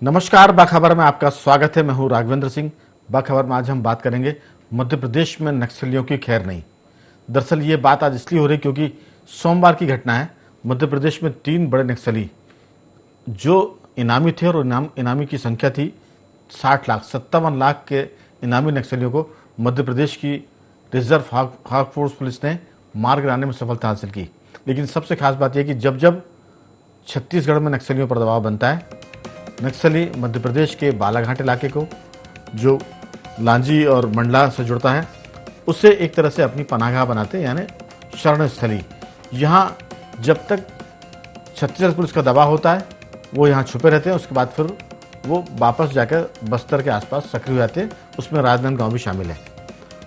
नमस्कार, बाखबर में आपका स्वागत है। मैं हूं राघवेंद्र सिंह। बाखबर में आज हम बात करेंगे मध्य प्रदेश में नक्सलियों की खैर नहीं। दरअसल ये बात आज इसलिए हो रही क्योंकि सोमवार की घटना है। मध्य प्रदेश में 3 बड़े नक्सली जो इनामी थे और इनामी की संख्या थी 60 लाख, 57 लाख के इनामी नक्सलियों को मध्य प्रदेश की रिजर्व हाक फोर्स पुलिस ने मार गिराने में सफलता हासिल की। लेकिन सबसे खास बात यह कि जब जब छत्तीसगढ़ में नक्सलियों पर दबाव बनता है, नक्सली मध्य प्रदेश के बालाघाट इलाके को जो लांजी और मंडला से जुड़ता है उसे एक तरह से अपनी पनाहगाह बनाते हैं, यानी शरण स्थली। यहाँ जब तक छत्तीसगढ़ पुलिस का दबाव होता है वो यहाँ छुपे रहते हैं, उसके बाद फिर वो वापस जाकर बस्तर के आसपास सक्रिय हो जाते हैं। उसमें राजनांदगांव भी शामिल है।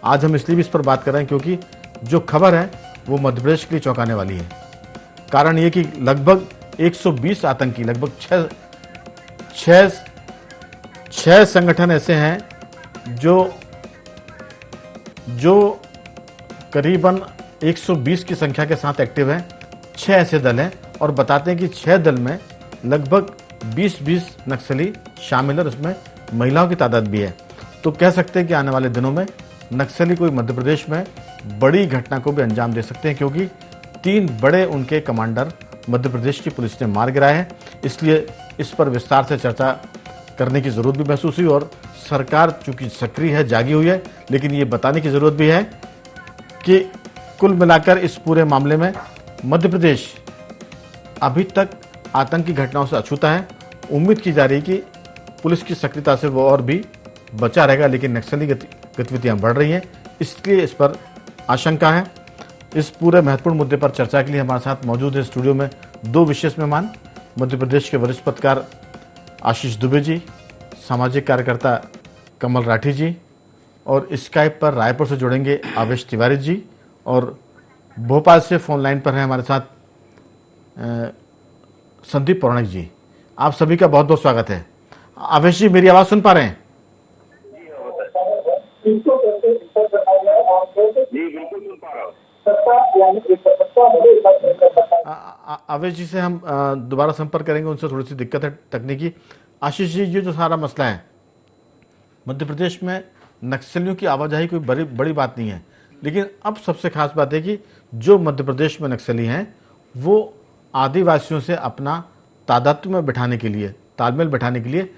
आज हम इसलिए भी इस पर बात कर रहे हैं क्योंकि जो खबर है वो मध्य प्रदेश के लिए चौंकाने वाली है। कारण ये कि लगभग 120 आतंकी, लगभग छह संगठन ऐसे हैं जो करीबन 120 की संख्या के साथ एक्टिव हैं। 6 ऐसे दल हैं और बताते हैं कि 6 दल में लगभग 20 नक्सली शामिल है, उसमें महिलाओं की तादाद भी है। तो कह सकते हैं कि आने वाले दिनों में नक्सली कोई मध्य प्रदेश में बड़ी घटना को भी अंजाम दे सकते हैं, क्योंकि 3 बड़े उनके कमांडर मध्य प्रदेश की पुलिस ने मार गिराए हैं। इसलिए इस पर विस्तार से चर्चा करने की जरूरत भी महसूस हुई और सरकार चूंकि सक्रिय है, जागी हुई है, लेकिन ये बताने की जरूरत भी है कि कुल मिलाकर इस पूरे मामले में मध्य प्रदेश अभी तक आतंकी घटनाओं से अछूता है। उम्मीद की जा रही है कि पुलिस की सक्रियता से वो और भी बचा रहेगा, लेकिन नक्सली गतिविधियां बढ़ रही हैं, इसलिए इस पर आशंका है। इस पूरे महत्वपूर्ण मुद्दे पर चर्चा के लिए हमारे साथ मौजूद है स्टूडियो में 2 विशेष मेहमान। मध्य प्रदेश के वरिष्ठ पत्रकार आशीष दुबे जी, सामाजिक कार्यकर्ता कमल राठी जी, और स्काइप पर रायपुर से जुड़ेंगे आवेश तिवारी जी, और भोपाल से फोन लाइन पर हैं हमारे साथ संदीप पौराणिक जी। आप सभी का बहुत बहुत स्वागत है। आवेश जी, मेरी आवाज़ सुन पा रहे हैं? आवेश जी से हम दोबारा संपर्क करेंगे, उनसे थोड़ी सी दिक्कत है तकनीकी। आशीष जी, ये जो सारा मसला है, मध्य प्रदेश में नक्सलियों की आवाजाही कोई बड़ी बात नहीं है, लेकिन अब सबसे खास बात है कि जो मध्य प्रदेश में नक्सली हैं वो आदिवासियों से अपना तादात्म्य में बिठाने के लिए, तालमेल बैठाने के लिए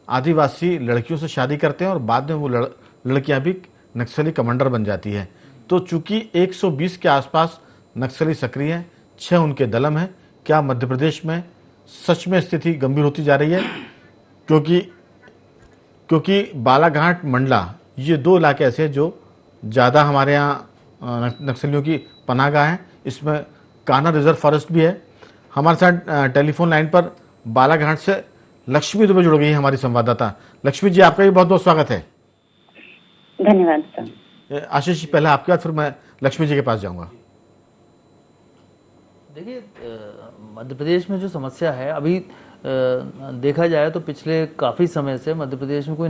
आदिवासी लड़कियों से शादी करते हैं और बाद में वो लड़कियां भी नक्सली कमांडर बन जाती है। तो चूंकि 120 के आसपास नक्सली सक्रिय हैं, 6 उनके दलम हैं, क्या मध्य प्रदेश में सच में स्थिति गंभीर होती जा रही है? क्योंकि बालाघाट मंडला ये 2 इलाके ऐसे हैं जो ज़्यादा हमारे यहाँ नक्सलियों की पनाहगाह हैं। इसमें कान्हा रिजर्व फॉरेस्ट भी है। हमारे साथ टेलीफोन लाइन पर बालाघाट से लक्ष्मी दुबे जुड़ गई है, हमारी संवाददाता। लक्ष्मी जी, आपका भी बहुत बहुत स्वागत है। धन्यवाद सर। आशीष जी, पहले आपके बाद फिर मैं लक्ष्मी जी के पास जाऊंगा। देखिए, मध्य प्रदेश में जो समस्या है अभी देखा जाए तो पिछले काफ़ी समय से मध्य प्रदेश में कोई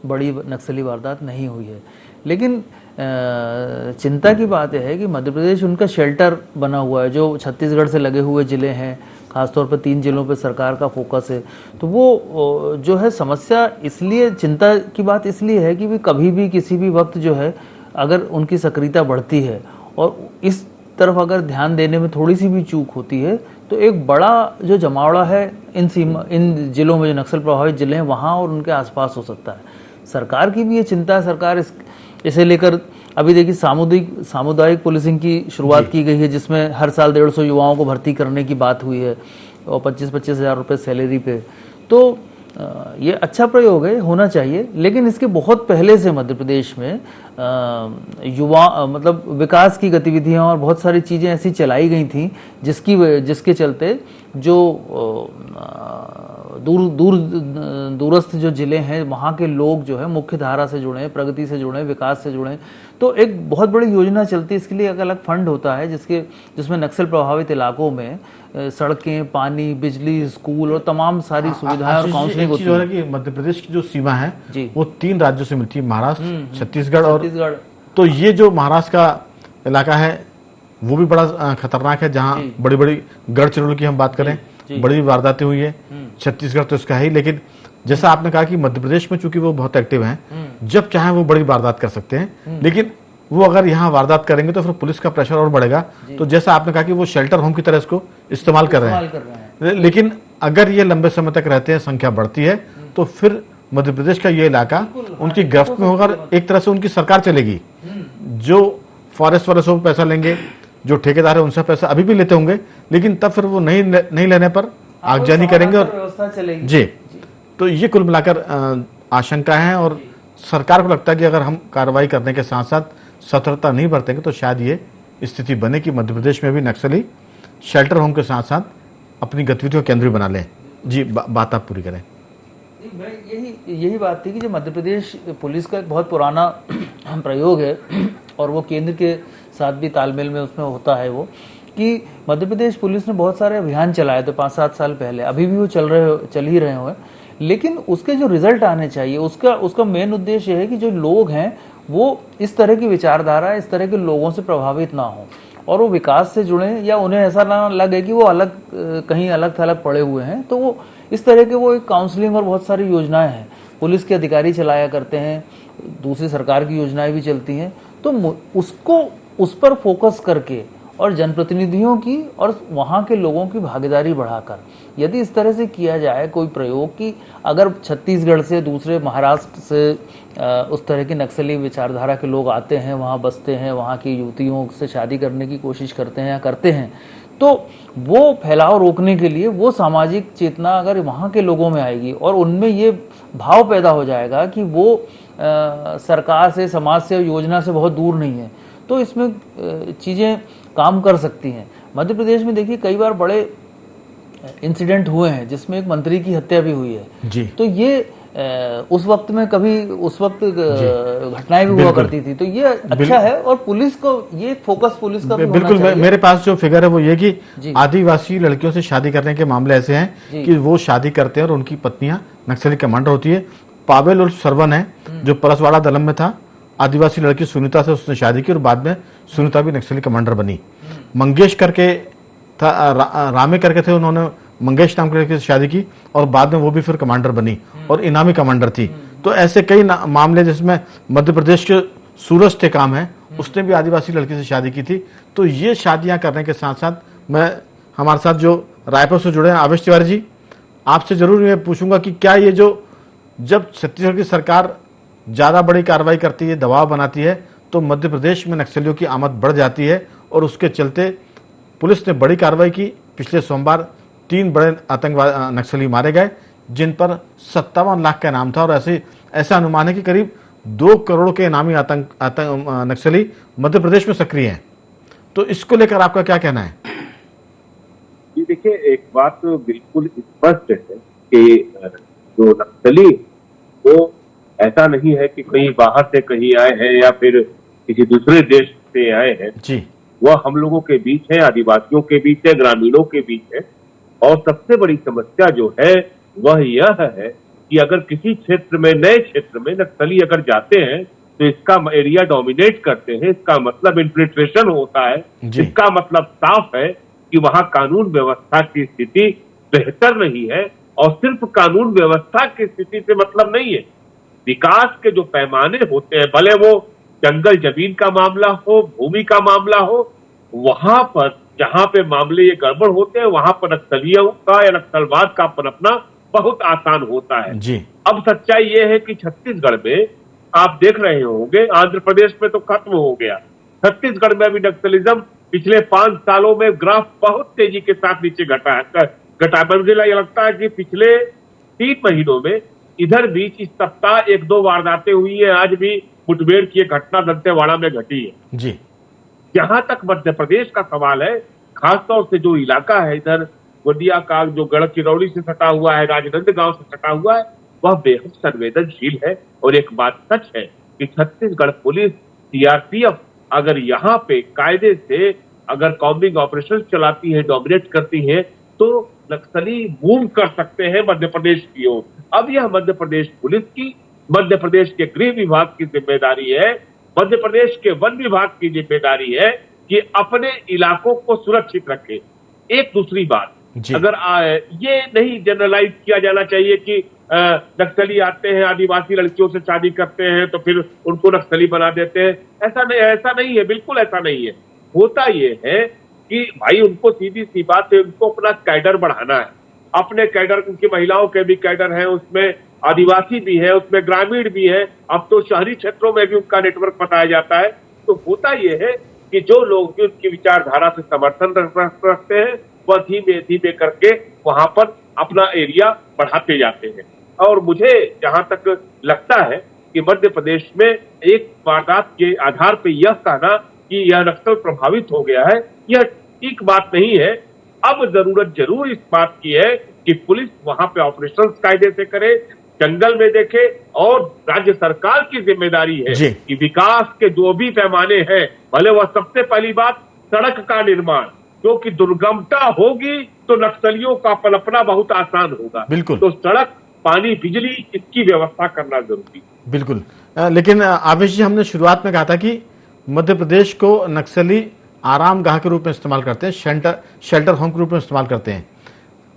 बड़ी नक्सली वारदात नहीं हुई है। लेकिन चिंता की बात यह है कि मध्य प्रदेश उनका शेल्टर बना हुआ है। जो छत्तीसगढ़ से लगे हुए ज़िले हैं, खासतौर पर 3 जिलों पर सरकार का फोकस है, तो वो जो है समस्या इसलिए, चिंता की बात इसलिए है कि भी कभी भी किसी भी वक्त जो है अगर उनकी सक्रियता बढ़ती है और इस तरफ अगर ध्यान देने में थोड़ी सी भी चूक होती है तो एक बड़ा जो जमावड़ा है इन जिलों में, जो नक्सल प्रभावित जिले हैं वहाँ और उनके आसपास हो सकता है। सरकार की भी ये चिंता है। सरकार इसे लेकर अभी देखिए सामुदायिक पुलिसिंग की शुरुआत की गई है, जिसमें हर साल 150 युवाओं को भर्ती करने की बात हुई है और 25-25 हज़ार रुपये सैलरी पे। तो ये अच्छा प्रयोग है, होना चाहिए। लेकिन इसके बहुत पहले से मध्य प्रदेश में मतलब विकास की गतिविधियां और बहुत सारी चीज़ें ऐसी चलाई गई थी जिसके चलते जो दूरस्थ जो जिले हैं वहाँ के लोग जो है मुख्य धारा से जुड़े, प्रगति से जुड़े, विकास से जुड़े। तो एक बहुत बड़ी योजना चलती है, इसके लिए एक अलग फंड होता है जिसमें नक्सल प्रभावित इलाकों में सड़कें, पानी, बिजली, स्कूल और तमाम सारी सुविधाएं और काउंसलिंग होती है। कि मध्य प्रदेश की जो सीमा है वो 3 राज्यों से मिलती है, महाराष्ट्र, छत्तीसगढ़ और तो ये जो महाराष्ट्र का इलाका है वो भी बड़ा खतरनाक है, जहाँ बड़ी बड़ी गढ़चिरौली की हम बात करें, बड़ी वारदातें हुई है। छत्तीसगढ़ तो इसका है ही, लेकिन जैसा आपने कहा कि मध्य प्रदेश में चूंकि वो बहुत एक्टिव हैं, जब चाहे वो बड़ी वारदात कर सकते हैं, लेकिन वो अगर यहाँ वारदात करेंगे तो फिर पुलिस का प्रेशर और बढ़ेगा। तो जैसा आपने कहा कि वो शेल्टर होम की तरह इसको इस्तेमाल कर रहे हैं, लेकिन अगर ये लंबे समय तक रहते हैं, संख्या बढ़ती है, तो फिर मध्य प्रदेश का ये इलाका उनकी गिरफ्त में होगा। एक तरह से उनकी सरकार चलेगी। जो फॉरेस्ट वाले से पैसा लेंगे, जो ठेकेदार है उनसे पैसा अभी भी लेते होंगे, लेकिन तब फिर वो नहीं लेने पर आगजनी करेंगे और व्यवस्था चलेगी। जी, तो ये कुल मिलाकर आशंका है, और सरकार को लगता है कि अगर हम कार्रवाई करने के साथ साथ सतर्कता नहीं बरतेंगे तो शायद ये स्थिति बने कि मध्य प्रदेश में भी नक्सली शेल्टर होम के साथ साथ अपनी गतिविधियों को केंद्रीय बना लें। जी, बात आप पूरी करें। यही बात थी कि जो मध्य प्रदेश पुलिस का एक बहुत पुराना प्रयोग है, और वो केंद्र के साथ भी तालमेल में उसमें होता है, वो कि मध्य प्रदेश पुलिस ने बहुत सारे अभियान चलाए थे 5-7 साल पहले, अभी भी वो चल ही रहे हुए, लेकिन उसके जो रिजल्ट आने चाहिए, उसका मेन उद्देश्य है कि जो लोग हैं वो इस तरह की विचारधारा, इस तरह के लोगों से प्रभावित ना हो, और वो विकास से जुड़े, या उन्हें ऐसा ना लगे कि वो कहीं अलग थलग पड़े हुए हैं। तो वो इस तरह के वो एक काउंसलिंग और बहुत सारी योजनाएं हैं, पुलिस के अधिकारी चलाया करते हैं, दूसरी सरकार की योजनाएं भी चलती हैं। तो उस पर फोकस करके और जनप्रतिनिधियों की और वहाँ के लोगों की भागीदारी बढ़ाकर यदि इस तरह से किया जाए कोई प्रयोग, कि अगर छत्तीसगढ़ से, दूसरे महाराष्ट्र से उस तरह की नक्सली विचारधारा के लोग आते हैं, वहाँ बसते हैं, वहाँ की युवतियों से शादी करने की कोशिश करते हैं या करते हैं, तो वो फैलाव रोकने के लिए वो सामाजिक चेतना अगर वहाँ के लोगों में आएगी और उनमें ये भाव पैदा हो जाएगा कि वो सरकार से, समाज से, योजना से बहुत दूर नहीं है, तो इसमें चीज़ें काम कर सकती हैं। मध्य प्रदेश में देखिए कई बार बड़े इंसिडेंट हुए हैं जिसमें एक मंत्री की हत्या भी हुई है जी। तो ये उस वक्त घटनाएं भी हुआ करती थी, तो ये अच्छा है, और पुलिस को ये फोकस पुलिस का बिल्कुल। मेरे पास जो फिगर है वो ये कि आदिवासी लड़कियों से शादी करने के मामले ऐसे हैं कि वो शादी करते हैं और उनकी पत्नियां नक्सली कमांडर होती है। पावेल उर्फ सरवन है जो परसवाड़ा दलम में था, आदिवासी लड़की सुनीता से उसने शादी की और बाद में सुनीता भी नक्सली कमांडर बनी। मंगेश करके था, रामे करके थे, उन्होंने मंगेश नाम के लड़के से शादी की और बाद में वो भी फिर कमांडर बनी और इनामी कमांडर थी। तो ऐसे कई मामले जिसमें मध्य प्रदेश के सूरज टेकाम है, उसने भी आदिवासी लड़की से शादी की थी। तो ये शादियां करने के साथ साथ मैं हमारे साथ जो रायपुर से जुड़े हैं आवेश तिवारी जी, आपसे जरूर ये पूछूंगा कि क्या ये जो जब छत्तीसगढ़ की सरकार ज़्यादा बड़ी कार्रवाई करती है, दबाव बनाती है, तो मध्य प्रदेश में नक्सलियों की आमद बढ़ जाती है और उसके चलते पुलिस ने बड़ी कार्रवाई की। पिछले सोमवार 3 बड़े आतंकवादी नक्सली मारे गए जिन पर 57 लाख का इनाम था और ऐसा अनुमान है कि करीब 2 करोड़ के इनामी नक्सली मध्य प्रदेश में सक्रिय हैं। तो इसको लेकर आपका क्या कहना है? जी देखिए, एक बात तो बिल्कुल स्पष्ट है कि जो नक्सली वो ऐसा नहीं है कि कहीं बाहर से कहीं आए हैं या फिर किसी दूसरे देश से आए हैं जी। वह हम लोगों के बीच है, आदिवासियों के बीच है, ग्रामीणों के बीच है। और सबसे बड़ी समस्या जो है वह यह है कि अगर किसी क्षेत्र में, नए क्षेत्र में नक्सली अगर जाते हैं तो इसका एरिया डोमिनेट करते हैं, इसका मतलब इन्फिल्ट्रेशन होता है, इसका मतलब साफ है कि वहां कानून व्यवस्था की स्थिति बेहतर नहीं है। और सिर्फ कानून व्यवस्था की स्थिति से मतलब नहीं है, विकास के जो पैमाने होते हैं, भले वो जंगल जमीन का मामला हो, भूमि का मामला हो, वहां पर जहां पे मामले ये गड़बड़ होते हैं वहां पर नक्सलियों का या नक्सलवाद का पनपना बहुत आसान होता है जी। अब सच्चाई ये है कि छत्तीसगढ़ में आप देख रहे होंगे, आंध्र प्रदेश में तो खत्म हो गया, छत्तीसगढ़ में भी नक्सलिज्म पिछले 5 सालों में ग्राफ बहुत तेजी के साथ नीचे घटा। मुझे लगता है कि पिछले 3 महीनों में इधर बीच इस सप्ताह 1-2 वारदातें हुई है, आज भी मुठभेड़ की घटना दंतेवाड़ा में घटी है जी। जहां तक मध्य प्रदेश का सवाल है, खासतौर से जो इलाका है इधर गोंदिया का, जो गढ़चिरौली से सटा हुआ है, राजनांदगांव से सटा हुआ है, वह बेहद संवेदनशील है। और एक बात सच है कि छत्तीसगढ़ पुलिस, सीआरपीएफ अगर यहाँ पे कायदे से अगर कॉम्बिंग ऑपरेशन चलाती है, डोमिनेट करती है, तो नक्सली मूव कर सकते हैं मध्य प्रदेश की ओर। अब यह मध्य प्रदेश पुलिस की, मध्य प्रदेश के गृह विभाग की जिम्मेदारी है, मध्य प्रदेश के वन विभाग की जिम्मेदारी है कि अपने इलाकों को सुरक्षित रखे। एक दूसरी बात, जी। अगर ये नहीं जनरलाइज किया जाना चाहिए कि नक्सली आते हैं, आदिवासी लड़कियों से शादी करते हैं तो फिर उनको नक्सली बना देते हैं। ऐसा नहीं है, बिल्कुल ऐसा नहीं है। होता ये है कि भाई उनको सीधी सी बात है, उनको अपना कैडर बढ़ाना है। अपने कैडर, उनकी महिलाओं के भी कैडर है, उसमें आदिवासी भी है, उसमें ग्रामीण भी है, अब तो शहरी क्षेत्रों में भी उनका नेटवर्क बताया जाता है। तो होता ये है कि जो लोग भी उनकी विचारधारा से समर्थन रखते हैं वह धीमे धीमे करके वहां पर अपना एरिया बढ़ाते जाते हैं। और मुझे जहां तक लगता है कि मध्य प्रदेश में एक वारदात के आधार पर यह कहना कि यह नक्सल प्रभावित हो गया है, यह ठीक बात नहीं है। अब जरूरत जरूर इस बात की है कि पुलिस वहां पे ऑपरेशन कायदे से करे, जंगल में देखे, और राज्य सरकार की जिम्मेदारी है कि विकास के जो भी पैमाने हैं, भले वह सबसे पहली बात सड़क का निर्माण, क्योंकि दुर्गमता होगी तो नक्सलियों का पनपना बहुत आसान होगा। बिल्कुल। तो सड़क, पानी, बिजली, इसकी व्यवस्था करना जरूरी है। बिल्कुल। लेकिन आवेश जी, हमने शुरुआत में कहा था कि मध्य प्रदेश को नक्सली आरामगाह के रूप में इस्तेमाल करते हैं, शेल्टर होम के रूप में इस्तेमाल करते हैं।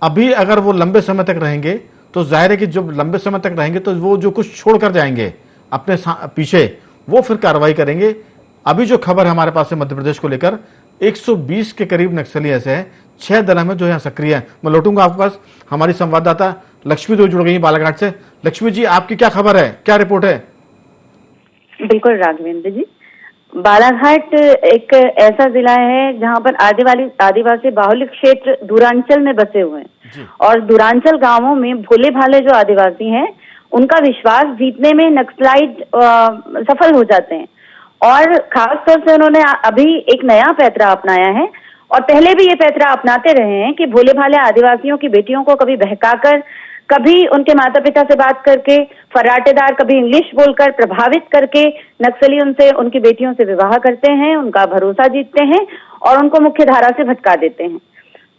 अभी अगर वो लंबे समय तक रहेंगे तो जाहिर है कि जब लंबे समय तक रहेंगे तो वो जो कुछ छोड़ कर जाएंगे अपने पीछे, वो फिर कार्रवाई करेंगे। अभी जो खबर है हमारे पास है मध्य प्रदेश को लेकर, 120 के करीब नक्सली ऐसे हैं, 6 दल में जो यहाँ सक्रिय है। मैं लौटूंगा आपके पास, हमारी संवाददाता लक्ष्मी देवी जुड़ गई बालाघाट से। लक्ष्मी जी, आपकी क्या खबर है, क्या रिपोर्ट है? बिल्कुल राघवेंद्र जी, बालाघाट एक ऐसा जिला है जहां पर आदिवासी बाहुल्य क्षेत्र दूरांचल में बसे हुए हैं, और दूरांचल गांवों में भोले भाले जो आदिवासी हैं उनका विश्वास जीतने में नक्सलाइट सफल हो जाते हैं। और खास तौर से उन्होंने अभी एक नया पैतरा अपनाया है, और पहले भी ये पैतरा अपनाते रहे हैं कि भोले भाले आदिवासियों की बेटियों को कभी बहकाकर, कभी उनके माता पिता से बात करके, फर्राटेदार कभी इंग्लिश बोलकर प्रभावित करके नक्सली उनसे, उनकी बेटियों से विवाह करते हैं, उनका भरोसा जीतते हैं और उनको मुख्य धारा से भटका देते हैं।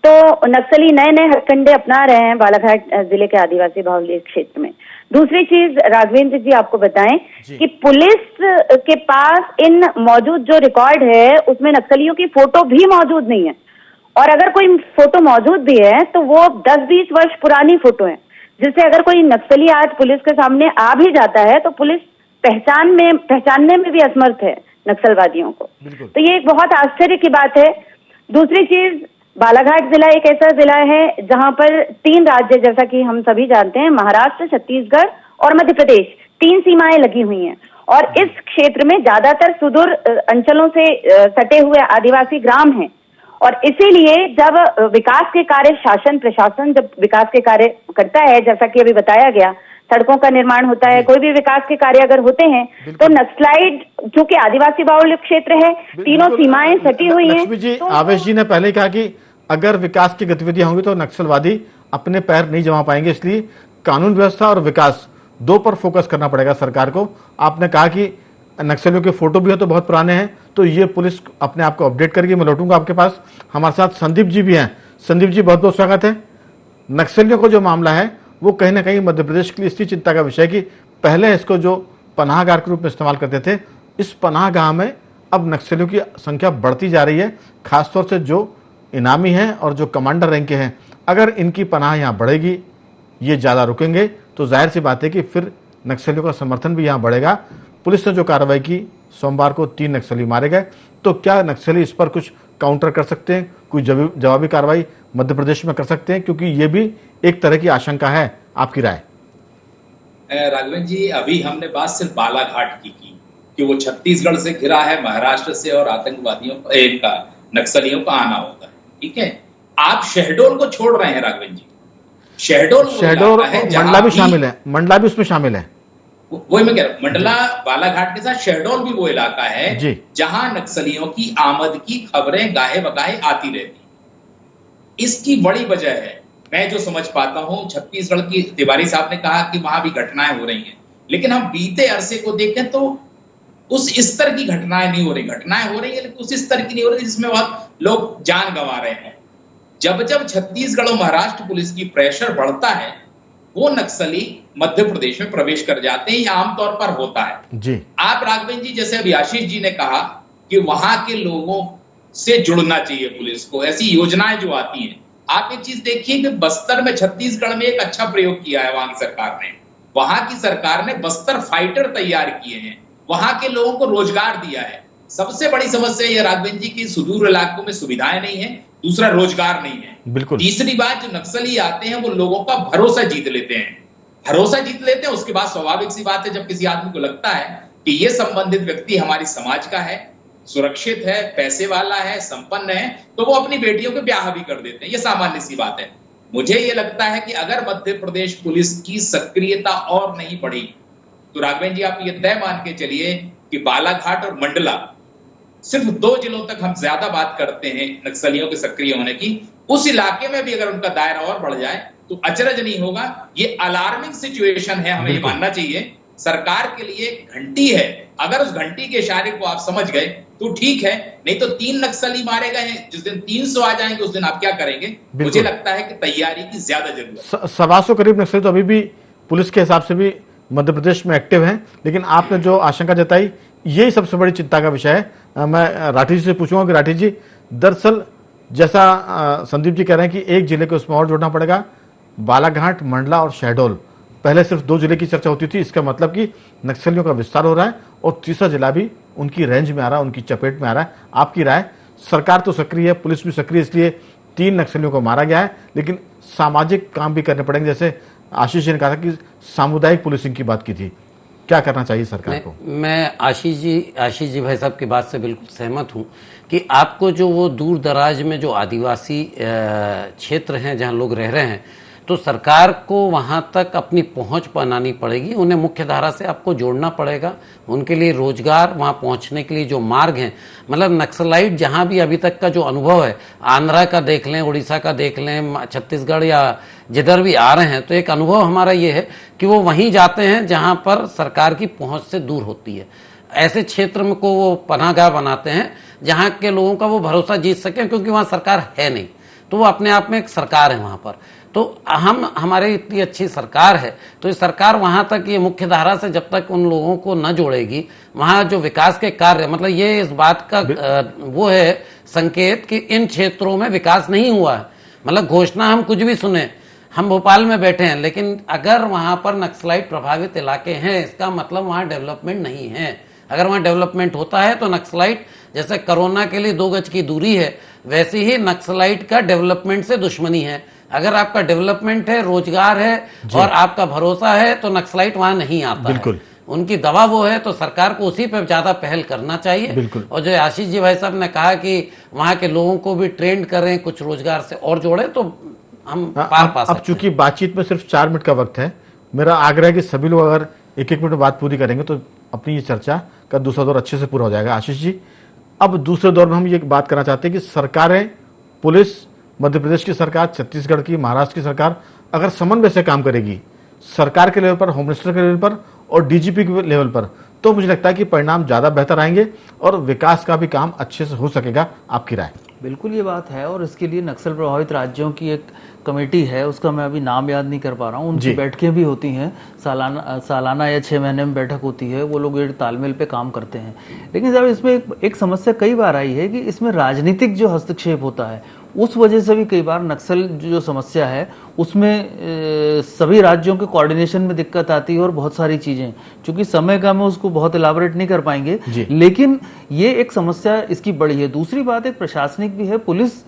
तो नक्सली नए नए हथकंडे अपना रहे हैं बालाघाट जिले के आदिवासी बाहुल्य क्षेत्र में। दूसरी चीज राघवेंद्र जी आपको बताएं कि पुलिस के पास इन मौजूद जो रिकॉर्ड है उसमें नक्सलियों की फोटो भी मौजूद नहीं है, और अगर कोई फोटो मौजूद भी है तो वो 10-20 वर्ष पुरानी फोटो है, जिससे अगर कोई नक्सली आज पुलिस के सामने आ भी जाता है तो पुलिस पहचानने में भी असमर्थ है नक्सलवादियों को। तो ये एक बहुत आश्चर्य की बात है। दूसरी चीज, बालाघाट जिला एक ऐसा जिला है जहां पर 3 राज्य, जैसा कि हम सभी जानते हैं, महाराष्ट्र, छत्तीसगढ़ और मध्य प्रदेश, 3 सीमाएं लगी हुई हैं, और इस क्षेत्र में ज्यादातर सुदूर अंचलों से सटे हुए आदिवासी ग्राम हैं। और इसीलिए जब विकास के कार्य, शासन प्रशासन जब विकास के कार्य करता है, जैसा कि अभी बताया गया, सड़कों का निर्माण होता है, कोई भी विकास के कार्य अगर होते हैं तो नक्सलाइट, चूंकि आदिवासी बाहुल्य क्षेत्र है, तीनों सीमाएं सटी हुई हैं। लक्ष्मी जी, आवेश जी ने पहले कहा कि अगर विकास की गतिविधियां होंगी तो नक्सलवादी अपने पैर नहीं जमा पाएंगे, इसलिए कानून व्यवस्था और विकास 2 पर फोकस करना पड़ेगा सरकार को। आपने कहा कि नक्सलियों के फोटो भी है तो बहुत पुराने हैं, तो ये पुलिस अपने आप को अपडेट करेगी। मैं लौटूंगा आपके पास, हमारे साथ संदीप जी भी हैं। संदीप जी, बहुत बहुत स्वागत है। नक्सलियों को जो मामला है वो कहीं ना कहीं मध्य प्रदेश के लिए इसी चिंता का विषय है कि पहले इसको जो पनाहगाह के रूप में इस्तेमाल करते थे, इस पनाहगाह में अब नक्सलियों की संख्या बढ़ती जा रही है, खासतौर से जो इनामी हैं और जो कमांडर रैंक के हैं। अगर इनकी पनाह यहाँ बढ़ेगी, ये ज़्यादा रुकेंगे, तो जाहिर सी बात है कि फिर नक्सलियों का समर्थन भी यहाँ बढ़ेगा। पुलिस ने जो कार्रवाई की, सोमवार को 3 नक्सली मारे गए, तो क्या नक्सली इस पर कुछ काउंटर कर सकते हैं, कोई जवाबी कार्रवाई मध्य प्रदेश में कर सकते हैं? क्योंकि ये भी एक तरह की आशंका है, आपकी राय? राघवेंद्र जी, अभी हमने बात सिर्फ बालाघाट की कि वो छत्तीसगढ़ से घिरा है, महाराष्ट्र से, और आतंकवादियों का नक्सलियों का आना होता है। ठीक है, आप शहडोल को छोड़ रहे हैं राघवेंद्र जी। शहडोल मंडला भी शामिल है, मंडला भी उसमें शामिल है। वही मैं कह रहा हूं, मंडला बालाघाट के साथ शहडोल भी वो इलाका है जहां नक्सलियों की आमद की खबरें गाहे बगाहे आती रहती। इसकी बड़ी वजह है, मैं जो समझ पाता हूं, छत्तीसगढ़ की तिवारी साहब ने कहा कि वहां भी घटनाएं हो रही हैं, लेकिन हम बीते अरसे को देखें तो उस स्तर की घटनाएं नहीं हो रही। घटनाएं हो रही है लेकिन उस स्तर की नहीं हो रही जिसमें बहुत लोग जान गंवा रहे हैं। जब जब छत्तीसगढ़ और महाराष्ट्र पुलिस की प्रेशर बढ़ता है, वो नक्सली मध्य प्रदेश में प्रवेश कर जाते हैं। ये आमतौर पर होता है जी। आप राघवेंद्र जी, जैसे अभी आशीष जी ने कहा कि वहां के लोगों से जुड़ना चाहिए पुलिस को, ऐसी योजनाएं जो आती हैं, आप एक चीज देखिए कि बस्तर में, छत्तीसगढ़ में एक अच्छा प्रयोग किया है वहां की सरकार ने। वहां की सरकार ने बस्तर फाइटर तैयार किए हैं, वहां के लोगों को रोजगार दिया है। सबसे बड़ी समस्या यह राघवेंद्र जी की सुदूर इलाकों में सुविधाएं नहीं है, दूसरा रोजगार नहीं है। बिल्कुल। तीसरी बात, जो नक्सली आते हैं वो लोगों का भरोसा जीत लेते हैं, भरोसा जीत लेते हैं। उसके बाद स्वाभाविक सी बात है, जब किसी आदमी को लगता है कि ये संबंधित व्यक्ति हमारी समाज का है, सुरक्षित है, पैसे वाला है, संपन्न है, तो वो अपनी बेटियों के ब्याह भी कर देते हैं। ये सामान्य सी बात है। मुझे ये लगता है कि अगर मध्य प्रदेश पुलिस की सक्रियता और नहीं बढ़ी तो राघवेंद्र जी आप ये तय मान के चलिए कि बालाघाट और मंडला, सिर्फ 2 जिलों तक हम ज्यादा बात करते हैं नक्सलियों के सक्रिय होने की, उस इलाके में भी अगर उनका दायरा और बढ़ जाए तो अचरज नहीं होगा। ये अलार्मिंग सिचुएशन है, हमें ये मानना चाहिए। सरकार के लिए घंटी है, अगर उस घंटी के इशारे को आप समझ गए तो ठीक है, नहीं तो 3 नक्सली मारे गए हैं, जिस दिन 300 आ जाएंगे उस दिन आप क्या करेंगे? मुझे लगता है कि तैयारी की ज्यादा जरूरत है। 125 करीब नक्सली तो अभी भी पुलिस के हिसाब से भी मध्य प्रदेश में एक्टिव हैं, लेकिन आपने जो आशंका जताई यही सबसे बड़ी चिंता का विषय है। मैं राठी जी से पूछूंगा कि राठी जी, दरअसल जैसा संदीप जी कह रहे हैं कि एक जिले को उसमें और जोड़ना पड़ेगा, बालाघाट, मंडला और शहडोल। पहले सिर्फ 2 जिले की चर्चा होती थी, इसका मतलब कि नक्सलियों का विस्तार हो रहा है और तीसरा जिला भी उनकी रेंज में आ रहा है, उनकी चपेट में आ रहा है। आपकी राय? सरकार तो सक्रिय है, पुलिस भी सक्रिय, इसलिए 3 नक्सलियों को मारा गया है, लेकिन सामाजिक काम भी करने पड़ेंगे। जैसे आशीष जी ने कहा था कि सामुदायिक पुलिसिंग की बात की थी, क्या करना चाहिए सरकार को? मैं आशीष जी भाई साहब की बात से बिल्कुल सहमत हूं कि आपको जो वो दूर दराज में जो आदिवासी क्षेत्र हैं जहां लोग रह रहे हैं, तो सरकार को वहां तक अपनी पहुंच बनानी पड़ेगी, उन्हें मुख्य धारा से आपको जोड़ना पड़ेगा। उनके लिए रोजगार, वहां पहुंचने के लिए जो मार्ग हैं, मतलब नक्सलाइट जहां भी अभी तक का जो अनुभव है, आंध्रा का देख लें, उड़ीसा का देख लें, छत्तीसगढ़ या जिधर भी आ रहे हैं, तो एक अनुभव हमारा ये है कि वो वहीं जाते हैं जहां पर सरकार की पहुंच से दूर होती है। ऐसे क्षेत्र में को वो पनाहगाह बनाते हैं जहां के लोगों का वो भरोसा जीत सके, क्योंकि वहां सरकार है नहीं, तो वो अपने आप में एक सरकार है वहां पर। तो हमारे इतनी अच्छी सरकार है, तो इस सरकार वहां तक ये मुख्य धारा से जब तक उन लोगों को न जोड़ेगी, वहां जो विकास के कार्य, मतलब ये इस बात का वो है संकेत कि इन क्षेत्रों में विकास नहीं हुआ है। मतलब घोषणा हम कुछ भी सुने, हम भोपाल में बैठे हैं, लेकिन अगर वहां पर नक्सलाइट प्रभावित इलाके हैं, इसका मतलब वहां डेवलपमेंट नहीं है। अगर वहां डेवलपमेंट होता है तो नक्सलाइट, जैसे कोरोना के लिए 2 गज की दूरी है, वैसे ही नक्सलाइट का डेवलपमेंट से दुश्मनी है। अगर आपका डेवलपमेंट है, रोजगार है और आपका भरोसा है, तो नक्सलाइट वहां नहीं आता है। उनकी दवा वो है, तो सरकार को उसी पे ज्यादा पहल करना चाहिए। और जो आशीष जी भाई साहब ने कहा कि वहां के लोगों को भी ट्रेंड करें, कुछ रोजगार से और जोड़े, तो हम पार पा सकते हैं। अब चूंकि बातचीत में सिर्फ 4 मिनट का वक्त है, मेरा आग्रह है कि सभी लोग अगर 1-1 मिनट बात पूरी करेंगे तो अपनी ये चर्चा का दूसरा दौर अच्छे से पूरा हो जाएगा। आशीष जी, अब दूसरे दौर में हम ये बात करना चाहते हैं कि सरकारें, पुलिस, मध्य प्रदेश की सरकार, छत्तीसगढ़ की, महाराष्ट्र की सरकार अगर समन्वय से काम करेगी, सरकार के लेवल पर, होम मिनिस्टर के लेवल पर और डीजीपी के लेवल पर, तो मुझे लगता है कि परिणाम ज्यादा बेहतर आएंगे और विकास का भी काम अच्छे से हो सकेगा। आपकी राय? बिल्कुल ये बात है, और इसके लिए नक्सल प्रभावित राज्यों की एक कमेटी है, उसका मैं अभी नाम याद नहीं कर पा रहा हूँ, उनकी बैठकें भी होती हैं, सालाना या 6 महीने में बैठक होती है, वो लोग एक तालमेल पे काम करते हैं। लेकिन जब इसमें एक समस्या कई बार आई है कि इसमें राजनीतिक जो हस्तक्षेप होता है, उस वजह से भी कई बार नक्सल जो समस्या है उसमें सभी राज्यों के कोऑर्डिनेशन में दिक्कत आती है और बहुत सारी चीजें, क्योंकि समय का हम उसको बहुत इलाबोरेट नहीं कर पाएंगे, लेकिन ये एक समस्या इसकी बड़ी है। दूसरी बात एक प्रशासनिक भी है। पुलिस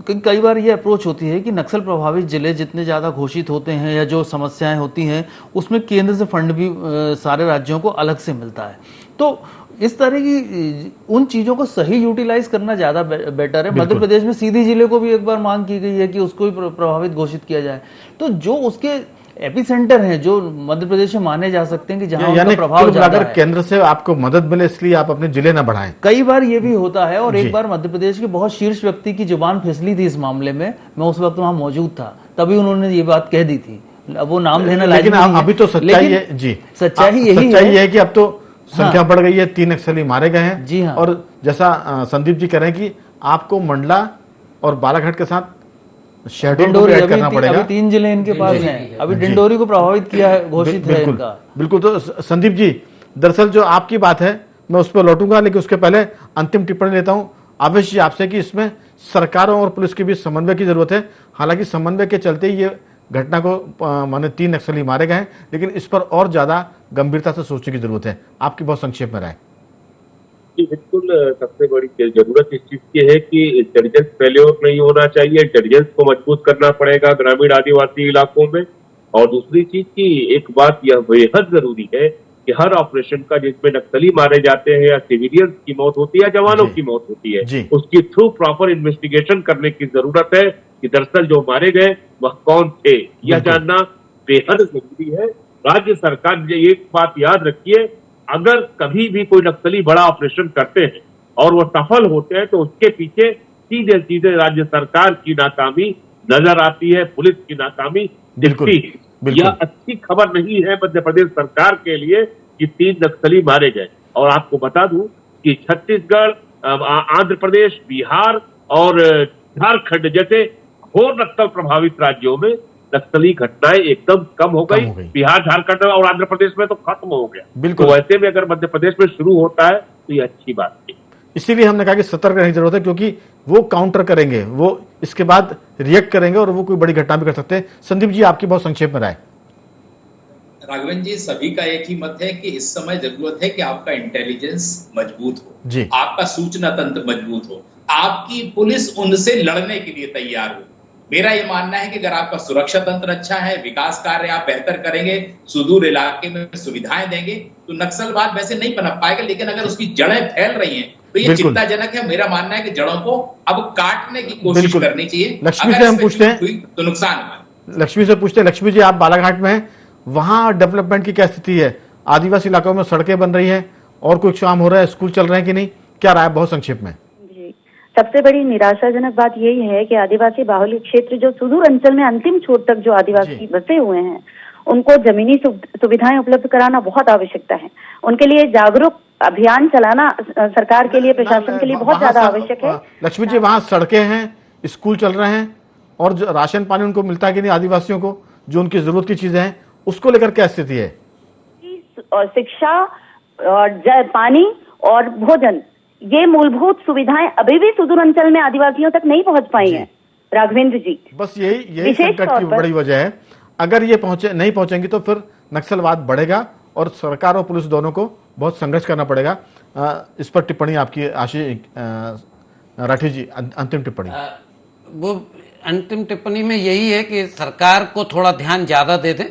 कई बार ये अप्रोच होती है कि नक्सल प्रभावित जिले जितने ज्यादा घोषित होते हैं या जो समस्याएं होती हैं उसमें केंद्र से फंड भी सारे राज्यों को अलग से मिलता है, तो इस तरह की उन चीजों को सही यूटिलाइज करना ज्यादा बेटर है। मध्य प्रदेश में सीधी जिले को भी एक बार मांग की गई है कि उसको भी प्रभावित घोषित किया जाए, तो जो उसके एपिसेंटर हैं, जो मध्य प्रदेश में माने जा सकते हैं कि जहां उनका प्रभाव ज्यादा है, केंद्र से आपको मदद मिले इसलिए आप अपने जिले न बढ़ाएं। कई बार ये भी होता है, और एक बार मध्य प्रदेश के बहुत शीर्ष व्यक्ति की जुबान फिसली थी इस मामले में, मैं उस वक्त वहां मौजूद था, तभी उन्होंने ये बात कह दी थी। अब वो नाम लेना लेकिन अभी तो सच्चाई है जी, सच्चाई यही है कि अब तो संख्या बढ़ गई है, 3 नक्सली मारे गए हैं। जी हाँ। और जैसा संदीप जी कह रहे हैं कि आपको मंडला और बालाघाट के साथ शहडोल को ऐड करना पड़ेगा। अभी 3 जिले इनके पास हैं, अभी डिंडोरी को प्रभावित किया है, घोषित है इनका। बिल्कुल। तो संदीप जी, दरअसल जो आपकी बात है मैं उस पर लौटूंगा, लेकिन उसके पहले अंतिम टिप्पणी लेता हूं। आवेश जी आपसे कि इसमें सरकारों और पुलिस के बीच समन्वय की जरूरत है। हालांकि समन्वय के चलते ही ये घटना को माने 3 नक्सली मारे गए हैं, लेकिन इस पर और ज्यादा गंभीरता से सोचने की जरूरत है। आपकी बहुत संक्षेप में राय। जी बिल्कुल, सबसे बड़ी जरूरत इस चीज की है कि इंटेलिजेंस फेल्योर नहीं होना चाहिए। इंटेलिजेंस को मजबूत करना पड़ेगा ग्रामीण आदिवासी इलाकों में। और दूसरी चीज की एक बात यह बेहद जरूरी है कि हर ऑपरेशन का जिसमें नक्सली मारे जाते हैं या सिविलियंस की मौत होती है या जवानों की मौत होती है, उसकी थ्रू प्रॉपर इन्वेस्टिगेशन करने की जरूरत है कि दरअसल जो मारे गए वह कौन थे, यह जानना बेहद जरूरी है। राज्य सरकार एक बात याद रखिए, अगर कभी भी कोई नक्सली बड़ा ऑपरेशन करते हैं और वो सफल होते हैं तो उसके पीछे सीधे सीधे राज्य सरकार की नाकामी नजर आती है, पुलिस की नाकामी दिखती है। यह अच्छी खबर नहीं है मध्य प्रदेश सरकार के लिए कि 3 नक्सली मारे गए। और आपको बता दूं कि छत्तीसगढ़, आंध्र प्रदेश, बिहार और झारखंड जैसे घोर नक्सल प्रभावित राज्यों में नक्सली घटनाएं एकदम कम हो गई। बिहार, झारखंड और आंध्र प्रदेश में तो खत्म हो गया। तो वैसे में अगर मध्य प्रदेश में शुरू होता है तो ये अच्छी बात है। इसीलिए हमने कहा कि सतर्क रहने की जरूरत है, क्योंकि वो काउंटर करेंगे, वो इसके बाद रिएक्ट करेंगे और वो कोई बड़ी घटना भी कर सकते हैं। संदीप जी आपकी बहुत संक्षेप में राय। राघवेंद्र जी, सभी का एक ही मत है कि इस समय जरूरत है कि आपका इंटेलिजेंस मजबूत हो जी, आपका सूचना तंत्र मजबूत हो, आपकी पुलिस उनसे लड़ने के लिए तैयार हो। मेरा ये मानना है कि अगर आपका सुरक्षा तंत्र अच्छा है, विकास कार्य आप बेहतर करेंगे, सुदूर इलाके में सुविधाएं देंगे, तो नक्सलवाद वैसे नहीं पनप पाएगा। लेकिन अगर उसकी जड़ें फैल रही हैं तो ये चिंताजनक है। मेरा मानना है कि जड़ों को अब काटने की कोशिश करनी चाहिए। लक्ष्मी से हम पूछते हैं तो नुकसान हुआ। लक्ष्मी से पूछते हैं। लक्ष्मी जी, आप बालाघाट में हैं, वहां डेवलपमेंट की क्या स्थिति है? आदिवासी इलाकों में सड़कें बन रही हैं और कुछ काम हो रहा है, स्कूल चल रहे हैं कि नहीं, क्या राय? बहुत संक्षेप में। सबसे बड़ी निराशाजनक बात यही है कि आदिवासी बाहुल्य क्षेत्र जो सुदूर अंचल में अंतिम छोर तक जो आदिवासी बसे हुए हैं, उनको जमीनी सुविधाएं उपलब्ध कराना बहुत आवश्यकता है। उनके लिए जागरूक अभियान चलाना सरकार के लिए, प्रशासन के लिए बहुत ज्यादा आवश्यक है। लक्ष्मी जी, वहाँ सड़कें हैं, स्कूल चल रहे हैं और जो राशन पानी उनको मिलता है कि नहीं? आदिवासियों को जो उनकी जरूरत की चीजें हैं उसको लेकर क्या स्थिति है? शिक्षा और पानी और भोजन, ये मूलभूत सुविधाएं अभी भी सुदूर अंचल में आदिवासियों तक नहीं पहुंच पाई हैं राघवेंद्र जी। बस यही संकट की बड़ी वजह है। अगर ये नहीं पहुंचेंगी तो फिर नक्सलवाद बढ़ेगा और सरकार और पुलिस दोनों को बहुत संघर्ष करना पड़ेगा। इस पर टिप्पणी आपकी आशीष राठी जी, अंतिम टिप्पणी। वो अंतिम टिप्पणी में यही है कि सरकार को थोड़ा ध्यान ज्यादा दे दें।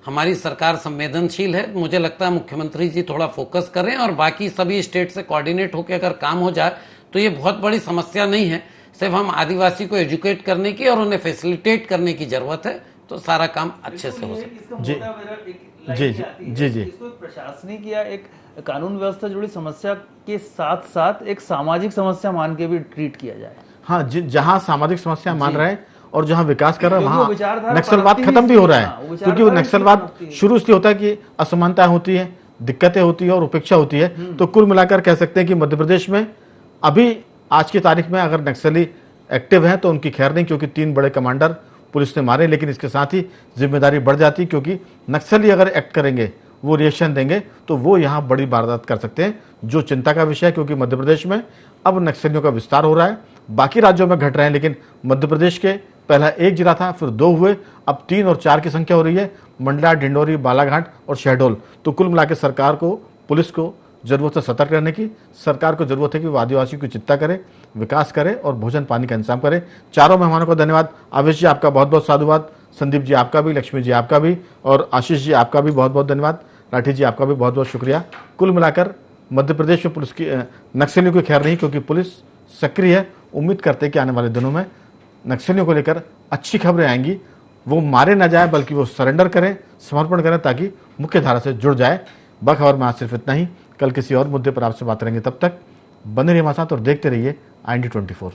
हमारी सरकार संवेदनशील है, मुझे लगता है मुख्यमंत्री जी थोड़ा फोकस करें और बाकी सभी स्टेट से कोऑर्डिनेट होकर अगर काम हो जाए तो ये बहुत बड़ी समस्या नहीं है। सिर्फ हम आदिवासी को एजुकेट करने की और उन्हें फैसिलिटेट करने की जरूरत है, तो सारा काम अच्छे से हो सकता है। जी। इसको प्रशासनिक या एक कानून व्यवस्था जुड़ी समस्या के साथ साथ एक सामाजिक समस्या मान के भी ट्रीट किया जाए। हाँ, जहाँ सामाजिक समस्या मान रहे हैं और जहां विकास कर रहा है वहां नक्सलवाद खत्म भी हो रहा है। क्योंकि वो नक्सलवाद शुरू से होता है कि असमानताएं होती है, दिक्कतें होती है और उपेक्षा होती है। तो कुल मिलाकर कह सकते हैं कि मध्य प्रदेश में अभी आज की तारीख में अगर नक्सली एक्टिव हैं तो उनकी खैर नहीं, क्योंकि 3 बड़े कमांडर पुलिस ने मारे। लेकिन इसके साथ ही जिम्मेदारी बढ़ जाती, क्योंकि नक्सली अगर एक्ट करेंगे, वो रिएक्शन देंगे तो वो यहाँ बड़ी वारदात कर सकते हैं, जो चिंता का विषय है। क्योंकि मध्य प्रदेश में अब नक्सलियों का विस्तार हो रहा है, बाकी राज्यों में घट रहे हैं, लेकिन मध्य प्रदेश के पहला 1 जिला था, फिर 2 हुए, अब 3 और 4 की संख्या हो रही है, मंडला, डिंडोरी, बालाघाट और शहडोल। तो कुल मिलाकर सरकार को, पुलिस को जरूरत है सतर्क रहने की। सरकार को जरूरत है कि वो आदिवासियों की चिंता करे, विकास करे और भोजन पानी का इंतजाम करे। चारों मेहमानों को धन्यवाद। आवेश जी आपका बहुत बहुत साधुवाद, संदीप जी आपका भी, लक्ष्मी जी आपका भी और आशीष जी आपका भी बहुत बहुत धन्यवाद। राठी जी आपका भी बहुत बहुत शुक्रिया। कुल मिलाकर मध्य प्रदेश में पुलिस की नक्सलियों की खैर नहीं, क्योंकि पुलिस सक्रिय है। उम्मीद करते हैं कि आने वाले दिनों में नक्सलियों को लेकर अच्छी खबरें आएंगी, वो मारे न जाए बल्कि वो सरेंडर करें, समर्पण करें, ताकि मुख्य धारा से जुड़ जाए। बखबर में आज सिर्फ इतना ही। कल किसी और मुद्दे पर आपसे बात करेंगे, तब तक बने रहिए हमारे साथ और देखते रहिए IND24।